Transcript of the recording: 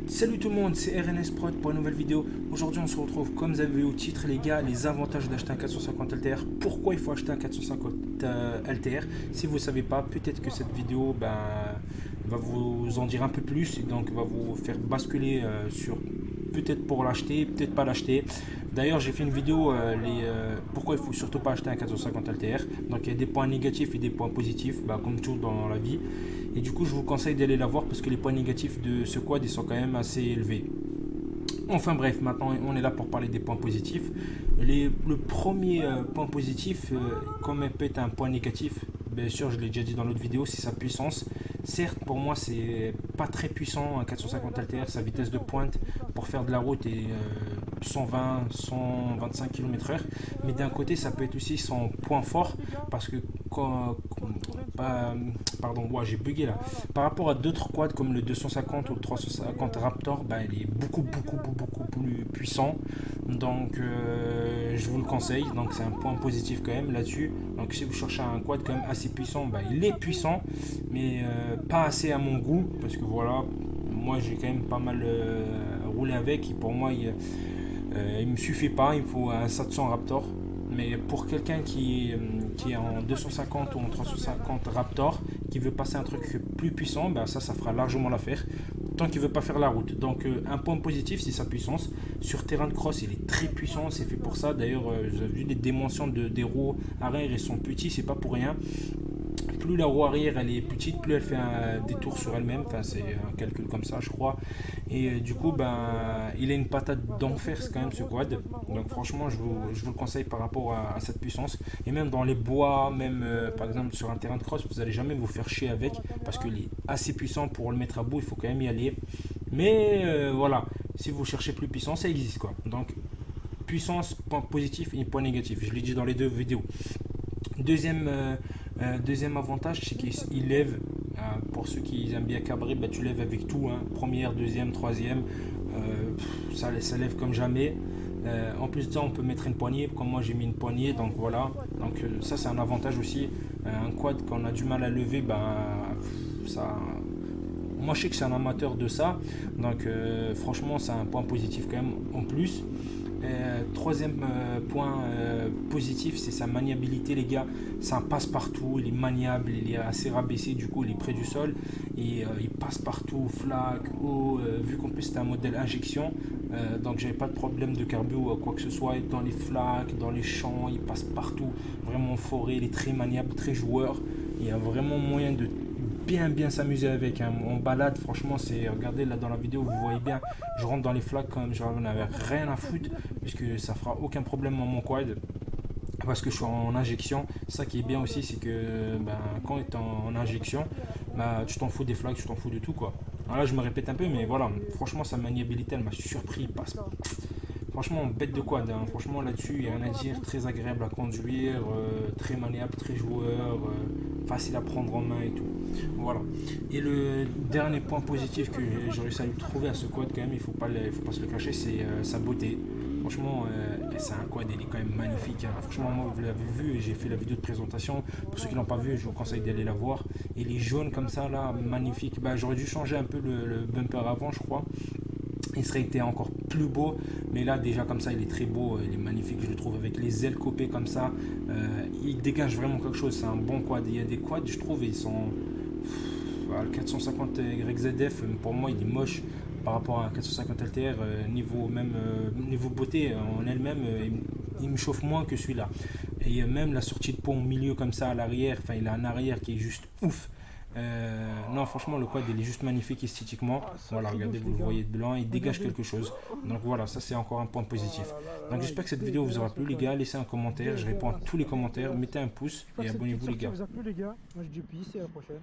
Salut tout le monde, c'est RNS Prod pour une nouvelle vidéo. Aujourd'hui on se retrouve, comme vous avez vu au titre les gars, les avantages d'acheter un 450 LTR. Pourquoi il faut acheter un 450 LTR? Si vous ne savez pas, peut-être que cette vidéo va vous en dire un peu plus, et donc va vous faire basculer sur peut-être pour l'acheter, peut-être pas l'acheter. D'ailleurs j'ai fait une vidéo pourquoi il faut surtout pas acheter un 450 LTR. Donc il y a des points négatifs et des points positifs, comme tout dans la vie. Et du coup je vous conseille d'aller la voir parce que les points négatifs de ce quad ils sont quand même assez élevés. Enfin bref, maintenant on est là pour parler des points positifs. Le premier point positif, comme peut être un point négatif, bien sûr je l'ai déjà dit dans l'autre vidéo, c'est sa puissance. Certes pour moi c'est pas très puissant un 450 LTR, sa vitesse de pointe pour faire de la route est 120, 125 km/h. Mais d'un côté ça peut être aussi son point fort parce que pardon, j'ai bugué là. Par rapport à d'autres quads comme le 250 ou le 350 Raptor, il est beaucoup plus puissant. Donc je vous le conseille. Donc c'est un point positif quand même là-dessus. Donc si vous cherchez un quad quand même assez puissant, il est puissant, mais pas assez à mon goût parce que voilà, moi j'ai quand même pas mal roulé avec. Et pour moi il me suffit pas. Il me faut un 700 Raptor. Mais pour quelqu'un qui est en 250 ou en 350 Raptor, qui veut passer un truc plus puissant, ça fera largement l'affaire, tant qu'il veut pas faire la route. Donc un point positif, c'est sa puissance. Sur terrain de cross, il est très puissant, c'est fait pour ça. D'ailleurs, j'ai vu les dimensions des roues arrière, ils sont petits, c'est pas pour rien. Plus la roue arrière elle est petite, plus elle fait un détour sur elle-même. Enfin, c'est un calcul comme ça, je crois. Et du coup, il a une patate d'enfer quand même ce quad. Donc franchement, je vous le conseille par rapport à cette puissance. Et même dans les bois, même par exemple sur un terrain de cross, vous n'allez jamais vous faire chier avec parce qu'il est assez puissant pour le mettre à bout. Il faut quand même y aller. Mais voilà, si vous cherchez plus puissant, ça existe quoi. Donc puissance, point positif et point négatif. Je l'ai dit dans les deux vidéos. Deuxième avantage, c'est qu'il lève. Pour ceux qui aiment bien cabrer, tu lèves avec tout. Première, deuxième, troisième. Ça lève comme jamais. En plus de ça, on peut mettre une poignée. Comme moi, j'ai mis une poignée. Donc voilà. Donc ça, c'est un avantage aussi. Un quad, quand on a du mal à lever, ça. Moi, je sais que c'est un amateur de ça. Donc franchement, c'est un point positif quand même en plus. Troisième point positif, c'est sa maniabilité les gars. Ça passe partout, il est maniable, il est assez rabaissé, du coup il est près du sol et il passe partout, flaque, eau, vu qu'en plus c'est un modèle injection, donc j'avais pas de problème de carbu ou quoi que ce soit. Dans les flaques, dans les champs, il passe partout, vraiment en forêt, il est très maniable, très joueur. Il y a vraiment moyen de bien s'amuser avec. En balade, franchement, regardez là dans la vidéo, vous voyez bien, je rentre dans les flaques comme je n'avais rien à foutre, puisque ça fera aucun problème dans mon quad, parce que je suis en injection. Ça qui est bien aussi, c'est que quand tu es en injection, tu t'en fous des flaques, tu t'en fous de tout quoi. Alors là, je me répète un peu, mais voilà, franchement, sa maniabilité, elle m'a surpris. Il passe. Franchement, bête de quad, franchement là-dessus, il n'y a rien à dire, très agréable à conduire, très maniable, très joueur, facile à prendre en main et tout. Voilà. Et le dernier point positif que j'ai réussi à lui trouver à ce quad quand même, il faut pas se le cacher, c'est sa beauté. Franchement, c'est un quad, il est quand même magnifique. Franchement, moi, vous l'avez vu, et j'ai fait la vidéo de présentation. Pour ceux qui l'ont pas vu, je vous conseille d'aller la voir. Il est jaune comme ça, là, magnifique. J'aurais dû changer un peu le bumper avant, je crois. Il serait été encore plus beau, mais là déjà comme ça il est très beau, il est magnifique, je le trouve, avec les ailes copées comme ça. Il dégage vraiment quelque chose, c'est un bon quad. Il y a des quads, je trouve, ils sont le 450 YZF, pour moi il est moche par rapport à un 450 LTR. Niveau beauté en elle-même, il me chauffe moins que celui-là. Et même la sortie de pont au milieu comme ça à l'arrière, il a un arrière qui est juste ouf. Non, franchement, le quad il est juste magnifique esthétiquement. Voilà, regardez, vous le voyez de blanc, il dégage quelque chose. Donc voilà, ça c'est encore un point positif. Donc j'espère que cette vidéo vous aura plu, les gars. Laissez un commentaire, je réponds à tous les commentaires. Mettez un pouce et abonnez-vous, les gars. Ça vous a plu, les gars. Moi je dis peace et à la prochaine.